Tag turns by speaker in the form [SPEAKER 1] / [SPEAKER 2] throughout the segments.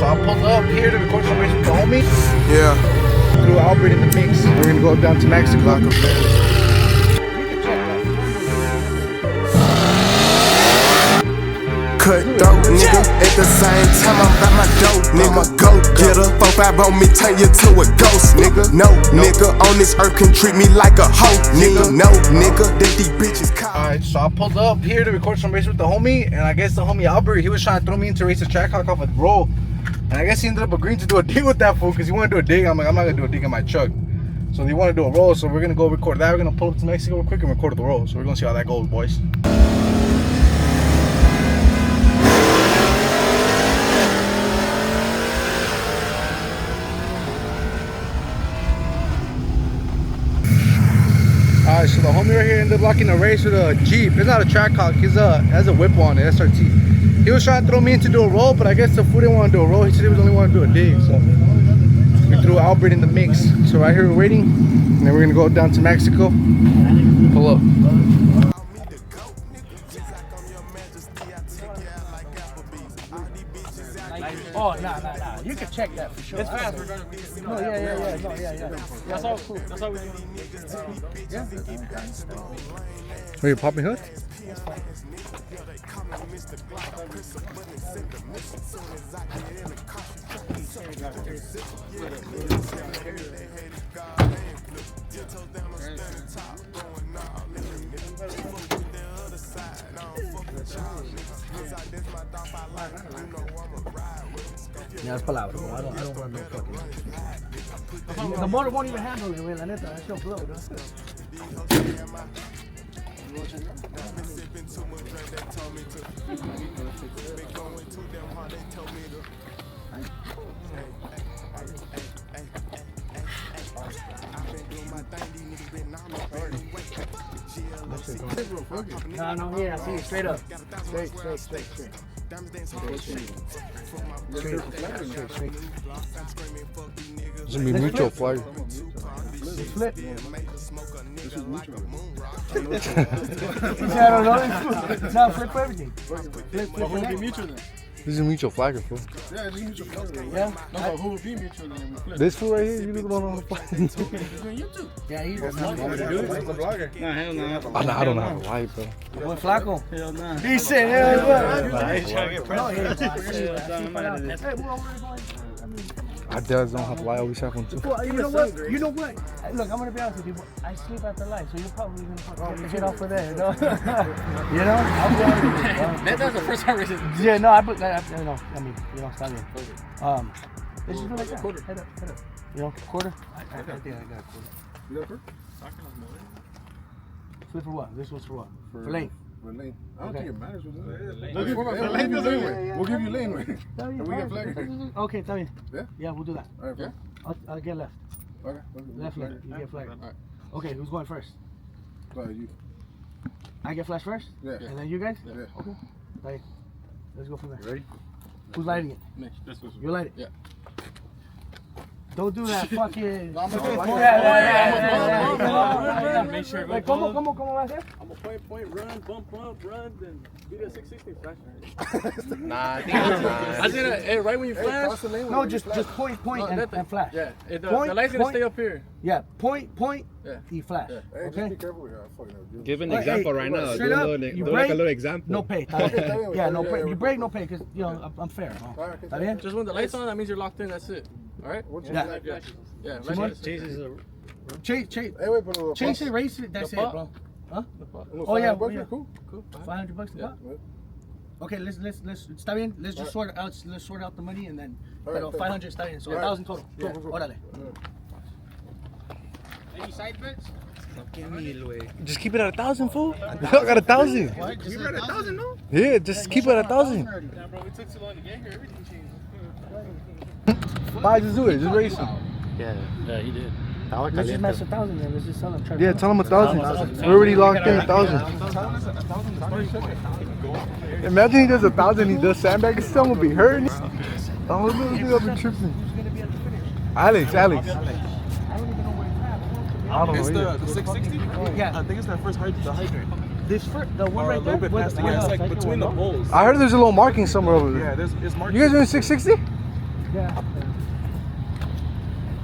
[SPEAKER 1] so I pulled up here to record some race with the homie.
[SPEAKER 2] Yeah.
[SPEAKER 1] Threw Albert in the mix. We're gonna go down to Mexico.
[SPEAKER 2] Cut dope, nigga. At the same time, I'm by my dope, nigga. Go getter. 4-5 on me, turn you to a ghost, nigga. No, nigga. On this earth can treat me like a hoe, nigga. No, nigga. That these bitches call.
[SPEAKER 1] Alright, so I pulled up here to record some race with the homie, and I guess the homie Albert, he was trying to throw me into race a track hawk off a roll. And I guess he ended up agreeing to do a dig with that fool because he wanted to do a dig. I'm like, I'm not gonna do a dig in my truck. So they want to do a roll, so we're gonna go record that. We're gonna pull up to Mexico real quick and record the roll. So we're gonna see how that goes, boys. Alright, so the homie right here ended up blocking a race with a Jeep. It's not a track hawk, it has a Whipple on it, SRT. He was trying to throw me in to do a roll, but I guess the fool didn't want to do a roll. He said he was only want to do a dig, so we threw Albert in the mix. So right here we're waiting, and then we're gonna go down to Mexico. Pull up.
[SPEAKER 3] Oh, nah. You can check that for sure. It's fast. No, yeah. That's all cool. That's all we do. Yeah.
[SPEAKER 1] Are you popping hood?
[SPEAKER 3] Yeah, it's palabra. I don't want no fucking. The motor won't even handle it, güey. La neta, that shit blow, ¿no? No, here, I see it straight up. Straight.
[SPEAKER 1] It's gonna be mutual flag.
[SPEAKER 3] Flip. I don't know. No, flip for everything. Flip for everything.
[SPEAKER 1] This is a mutual flagger, fool.
[SPEAKER 4] Yeah, it's a mutual flagger.
[SPEAKER 3] Yeah.
[SPEAKER 4] No, but who would be mutual then?
[SPEAKER 1] This fool right here, you don't know the flag.
[SPEAKER 4] He's on YouTube.
[SPEAKER 3] Yeah, he's
[SPEAKER 4] He's a blogger. Nah, hell no.
[SPEAKER 1] I don't know how to lie, bro.
[SPEAKER 3] Buen flaco.
[SPEAKER 4] Hell no.
[SPEAKER 3] He said, yeah,
[SPEAKER 4] He's trying to get
[SPEAKER 1] I just don't have to lie. I always have one too.
[SPEAKER 3] You know what? Look, I'm gonna be honest with you. I sleep after life, so you're probably gonna fucking get off of there, you know? You know? I'm going to
[SPEAKER 4] That's the first time reason.
[SPEAKER 3] Yeah, no, I mean, you know, stop it. Let's just do like that. Head up. You know, quarter? I think I got a quarter.
[SPEAKER 4] You got a quarter?
[SPEAKER 3] Flip for what? This was for what? For lane.
[SPEAKER 4] For lane. I don't think it matters with this.
[SPEAKER 3] We'll
[SPEAKER 4] give you lane. And we get flagger.
[SPEAKER 3] Okay, está bien.
[SPEAKER 4] Yeah?
[SPEAKER 3] Yeah, we'll do that.
[SPEAKER 4] All right, yeah?
[SPEAKER 3] I'll get left.
[SPEAKER 4] Okay.
[SPEAKER 3] Left flag. You get flag.
[SPEAKER 4] All right.
[SPEAKER 3] Okay, who's going first?
[SPEAKER 4] You.
[SPEAKER 3] I get flash first?
[SPEAKER 4] Yeah.
[SPEAKER 3] And then you guys?
[SPEAKER 4] Yeah.
[SPEAKER 3] Okay. Right. Let's go from there.
[SPEAKER 4] You ready?
[SPEAKER 3] Who's lighting it? You light it?
[SPEAKER 4] Yeah.
[SPEAKER 3] Don't do that fucking...
[SPEAKER 4] Make sure it goes
[SPEAKER 3] ¿Cómo va a ser?
[SPEAKER 5] I'm gonna point, run, bump up, run, then do that 660 flash.
[SPEAKER 4] Nah, I think
[SPEAKER 5] I said, right when you flash.
[SPEAKER 3] No, just point and flash.
[SPEAKER 5] Yeah, the light's gonna stay up here.
[SPEAKER 3] Yeah, point,
[SPEAKER 5] Yeah.
[SPEAKER 3] y flash.
[SPEAKER 4] Hey, just
[SPEAKER 3] Okay?
[SPEAKER 4] be careful with fucking
[SPEAKER 6] Give an example right now.
[SPEAKER 3] Straight
[SPEAKER 6] Do
[SPEAKER 3] up,
[SPEAKER 6] like
[SPEAKER 3] you
[SPEAKER 6] a
[SPEAKER 3] brake,
[SPEAKER 6] little example.
[SPEAKER 3] no pay. Yeah, no pay. You brake, no pay, because, you know, I'm fair. ¿Está bien?
[SPEAKER 5] Just when the light's on, that means you're locked in. That's it. All right?
[SPEAKER 3] Yeah.
[SPEAKER 5] Yeah.
[SPEAKER 3] Chase,
[SPEAKER 4] Hey, wait, but
[SPEAKER 3] Chase it, race it, that's
[SPEAKER 5] The
[SPEAKER 3] it,
[SPEAKER 5] pop?
[SPEAKER 3] bro. Huh?
[SPEAKER 4] Oh,
[SPEAKER 3] yeah,
[SPEAKER 4] yeah.
[SPEAKER 3] yeah.
[SPEAKER 4] Cool.
[SPEAKER 5] $500.
[SPEAKER 3] $500 a pop? Okay, let's está bien. Let's just sort out the money and then pero 500 está bien. So 1,000 total.
[SPEAKER 4] Yeah.
[SPEAKER 3] Órale.
[SPEAKER 5] Any side bets?
[SPEAKER 1] Just keep it at 1,000, fool. I got 1,000.
[SPEAKER 4] You got 1,000, no?
[SPEAKER 1] Yeah, just keep it at 1,000.
[SPEAKER 5] Yeah, bro, we took too long to get here. Everything changed.
[SPEAKER 1] Bye, just do it. Just race him.
[SPEAKER 6] Yeah, he did.
[SPEAKER 3] Let's just match 1,000 then. Let's just sell them.
[SPEAKER 1] Yeah, tell him 1,000. We're already locked in 1,000. Imagine he does 1,000, he does sandbag, he's still gonna be hurting. Oh, look at this, I'll be tripping. Alex. I don't even know where
[SPEAKER 7] It's
[SPEAKER 1] he's at.
[SPEAKER 7] the 660?
[SPEAKER 3] Yeah.
[SPEAKER 7] I think it's that first hydrant.
[SPEAKER 3] This the one
[SPEAKER 7] Or
[SPEAKER 3] right
[SPEAKER 7] a little
[SPEAKER 3] there?
[SPEAKER 7] bit past it. Yeah, it's like between the poles.
[SPEAKER 1] I heard there's a little marking somewhere over there.
[SPEAKER 7] Yeah, it's marked.
[SPEAKER 1] You guys doing 660?
[SPEAKER 3] Yeah.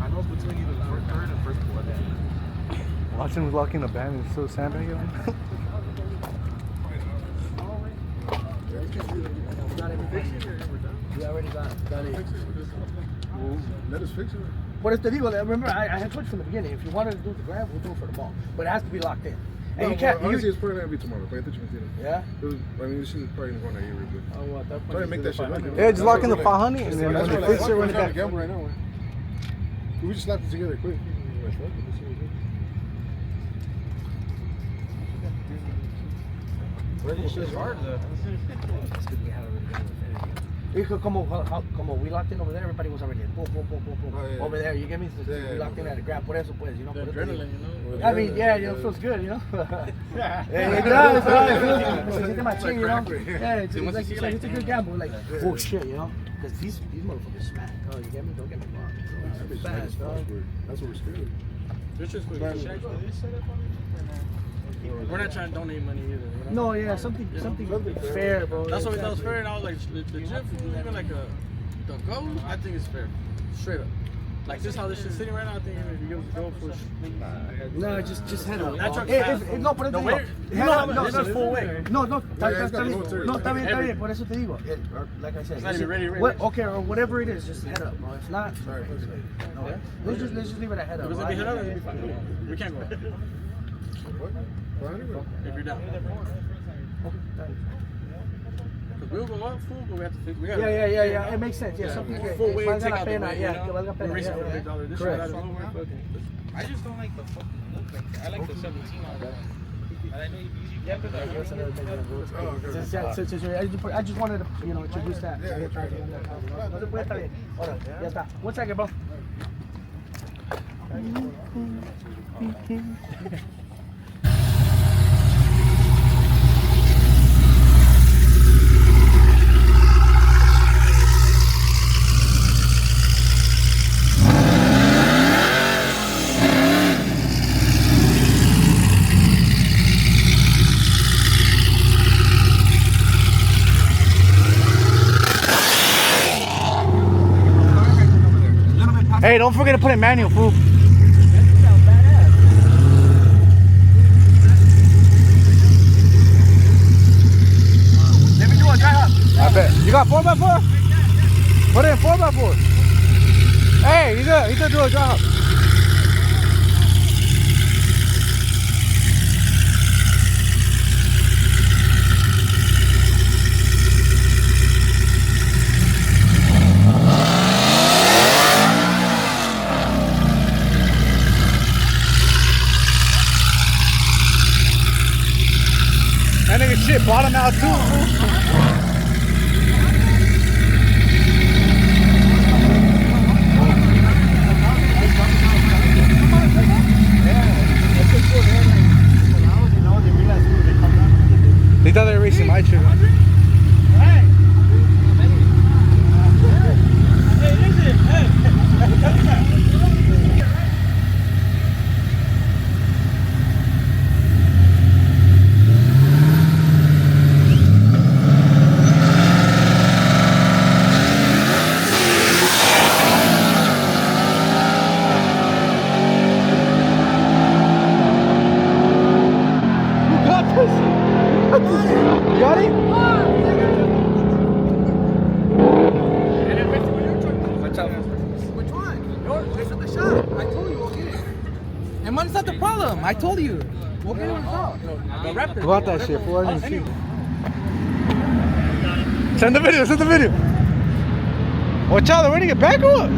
[SPEAKER 7] I know it's between either the third and first pull.
[SPEAKER 1] Watching him locking the band and still sandbagging him.
[SPEAKER 3] We already got it.
[SPEAKER 4] Let us fix it.
[SPEAKER 3] But if the deal, remember, I had told you from the beginning, if you wanted to do the grab, we'll do it for the ball. But it has to be locked in. And you can't.
[SPEAKER 4] Honestly, it's probably gonna be tomorrow. But I think you can see it.
[SPEAKER 3] Yeah?
[SPEAKER 4] I mean, this is probably going to get real good.
[SPEAKER 7] Oh, what? That
[SPEAKER 4] Try to make that shit look.
[SPEAKER 1] Yeah, just lock in the 500 and then
[SPEAKER 4] That's
[SPEAKER 1] when
[SPEAKER 4] why
[SPEAKER 1] they fix it,
[SPEAKER 4] we're
[SPEAKER 1] run it
[SPEAKER 4] trying to
[SPEAKER 1] back.
[SPEAKER 4] gamble right now. Man. We just slapped it together quick.
[SPEAKER 7] It's just hard though.
[SPEAKER 3] Como we locked in over there, everybody was already in. Boom, boom, boom, boom, boom.
[SPEAKER 4] Oh, yeah.
[SPEAKER 3] Over there, you get me? So
[SPEAKER 4] Yeah,
[SPEAKER 3] we locked in at a grab. Por eso, pues, you know.
[SPEAKER 5] The adrenaline, you know.
[SPEAKER 3] I mean, yeah, you know, it feels good, you know. Yeah, it does, right? Se siente más chill, you know. Yeah, it's like it's a good gamble. Like, oh shit, you know, because these motherfuckers smack. Oh, you get me? Don't get me wrong. It's fast, bro.
[SPEAKER 4] That's what we're scared.
[SPEAKER 5] This is what we're not trying to donate money either. You know?
[SPEAKER 3] No, yeah, something fair, bro.
[SPEAKER 5] That's what we thought was fair, and I was like, the gym, even like the goal, I think it's fair, straight up. Like this, how this shit's sitting right now, I think if you give us a goal push.
[SPEAKER 3] No, just head up.
[SPEAKER 5] That truck's
[SPEAKER 3] No, por eso te digo.
[SPEAKER 5] this is full weight.
[SPEAKER 3] No,
[SPEAKER 4] it's got military.
[SPEAKER 3] está bien, por eso te digo. Like I said,
[SPEAKER 5] It's not even ready.
[SPEAKER 3] okay, or whatever it is, just head up, bro. If not, no. Let's just leave it at head up.
[SPEAKER 5] If it's gonna be head up, it'll be fine. We can't go up. If you're down. We'll go up full, but we have to fix.
[SPEAKER 3] Yeah. It makes sense. Yeah, something que
[SPEAKER 5] Full weight,
[SPEAKER 3] valga
[SPEAKER 5] take
[SPEAKER 3] la
[SPEAKER 5] out the
[SPEAKER 3] pena.
[SPEAKER 5] weight,
[SPEAKER 3] Yeah,
[SPEAKER 5] you
[SPEAKER 3] que
[SPEAKER 5] know?
[SPEAKER 3] valga pena.
[SPEAKER 5] We're racing for
[SPEAKER 3] Yeah.
[SPEAKER 5] $100. This
[SPEAKER 3] Correct.
[SPEAKER 5] shit out of nowhere, fucking.
[SPEAKER 6] I just don't like the fucking look like that. I like the 17 on that. And I know you
[SPEAKER 3] Yeah, but that's another thing. I just wanted to, introduce that. No se puede estar bien. Ahora, ya está. One second, bro.
[SPEAKER 1] Hey, don't forget to put in manual, fool.
[SPEAKER 3] Let me do a dry hop.
[SPEAKER 1] I bet. You got 4x4? Put in 4x4. Hey, he's gonna do a dry hop. That nigga shit bottom out too, fool. They thought they were racing my trip. You got it?
[SPEAKER 3] Which one? Yours. This is the shot. I told you we'll get it. And money's not the problem. I told you. We'll get it resolved. The Raptor.
[SPEAKER 1] Go out that shit, fool. I didn't see. Send the video, send the video. Watch out, they're ready to get back or what?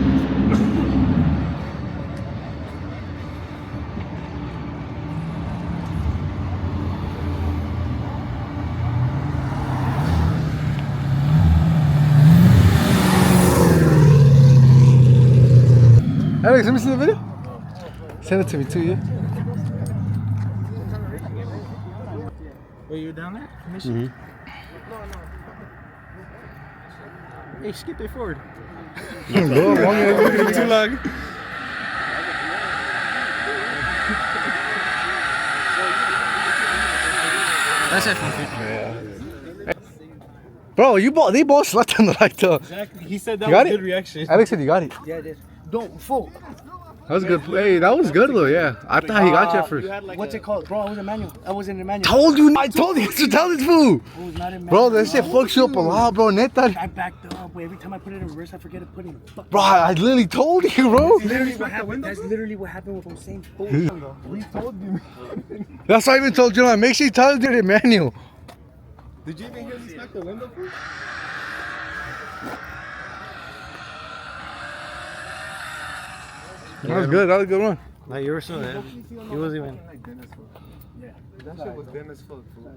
[SPEAKER 1] Alex, let me see the video. Send it to me too, yeah?
[SPEAKER 7] Wait, you down there? Mm-hmm. Hey, skip it forward.
[SPEAKER 1] Go, too long.
[SPEAKER 7] That's F150.
[SPEAKER 1] Bro, they both slept on the light though.
[SPEAKER 7] Exactly. He said that
[SPEAKER 1] You got
[SPEAKER 7] was
[SPEAKER 1] it?
[SPEAKER 7] good reaction.
[SPEAKER 1] Alex said you got it.
[SPEAKER 3] Yeah, it is. Don't full.
[SPEAKER 1] That was good. Hey, that was good though. Yeah, I thought he got you at first.
[SPEAKER 3] What's it called, bro? I was in manual. I was in the manual.
[SPEAKER 1] I told you to tell this fool.
[SPEAKER 3] I was not in manual.
[SPEAKER 1] Bro, that shit fucks you up a lot, bro. Neta.
[SPEAKER 3] I backed up. But every time I put it in reverse, I forget to put it in.
[SPEAKER 1] Bro, I literally told you, bro.
[SPEAKER 3] Literally what happened. That's literally what happened with Hussein.
[SPEAKER 4] We told you.
[SPEAKER 1] That's why I even told you, make sure you tell him the manual.
[SPEAKER 4] Did you even hear me smack the window?
[SPEAKER 1] That was good. That was a good one.
[SPEAKER 7] Like you were so there. He wasn't even.
[SPEAKER 4] That shit was dim as fuck, fool.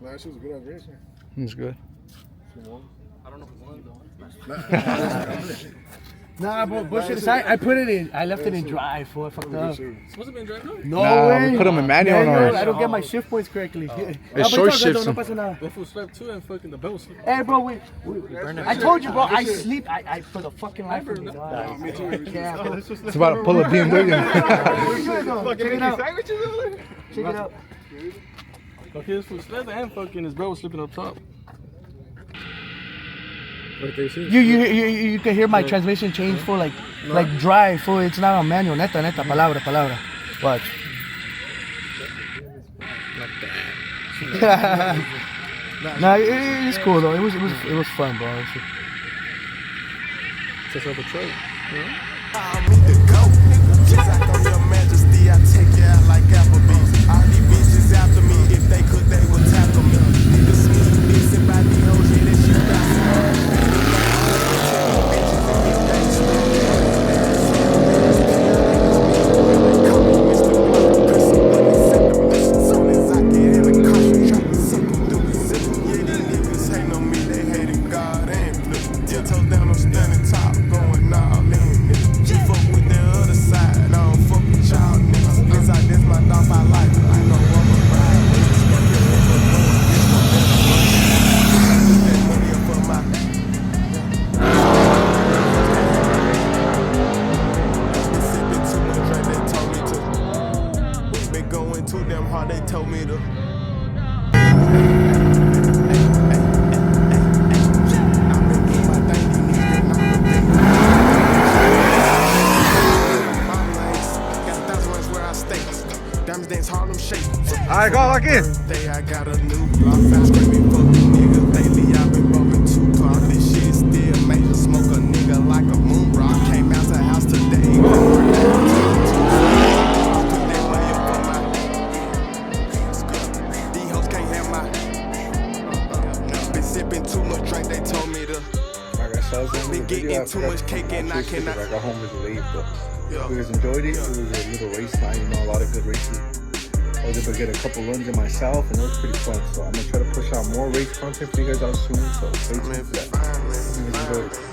[SPEAKER 4] That shit was good on racing.
[SPEAKER 1] It was good.
[SPEAKER 5] I don't know if one though.
[SPEAKER 3] Nah, bro, bullshit aside, I put it in. I left it in drive, fool. I fucked up.
[SPEAKER 5] It's supposed to be in drive now?
[SPEAKER 3] No
[SPEAKER 1] Nah,
[SPEAKER 3] way.
[SPEAKER 1] we put him in manual on
[SPEAKER 3] Manual,
[SPEAKER 1] ours.
[SPEAKER 3] I don't get my shift points correctly.
[SPEAKER 1] It's short shifts.
[SPEAKER 3] No pasa nada.
[SPEAKER 5] That fool slept too and fucking the belt slept.
[SPEAKER 3] Hey, bro, wait. I told you, bro. I sleep. I for the fucking life of me, dog. Yeah, bro.
[SPEAKER 1] It's about to pull a BMW.
[SPEAKER 3] Check it out. Check it out.
[SPEAKER 5] Okay, this fool slept and fucking his belt was sleeping up top.
[SPEAKER 3] You can hear my transmission change for like dry, for it's not on manual. Neta, palabra. Watch. Nah, it's cool though. It was fun, bro.
[SPEAKER 5] Just up a truck.
[SPEAKER 2] I'm in the go. Just act on your majesty, I take you out like Applebee's. All these bitches after me, if they could, they would tackle me. The smooth bitch about the OG that she
[SPEAKER 1] Alright, go lock in.
[SPEAKER 2] I got a new block, I'm screaming fuck a nigga. Lately I've been bumping 2 o'clock. This shit still major, smoke a nigga like a moon rock. Came out the house today. These hoes can't have my. Been sipping too much drink, they told me to. Been getting too much cake and I cannot.
[SPEAKER 1] I got home was late, but if you guys enjoyed it. It was a little race night, a lot of good races. I was able to get a couple runs in myself, and it was pretty fun. So I'm gonna try to push out more race content for you guys out soon. So stay tuned for that. Hope you guys enjoyed it.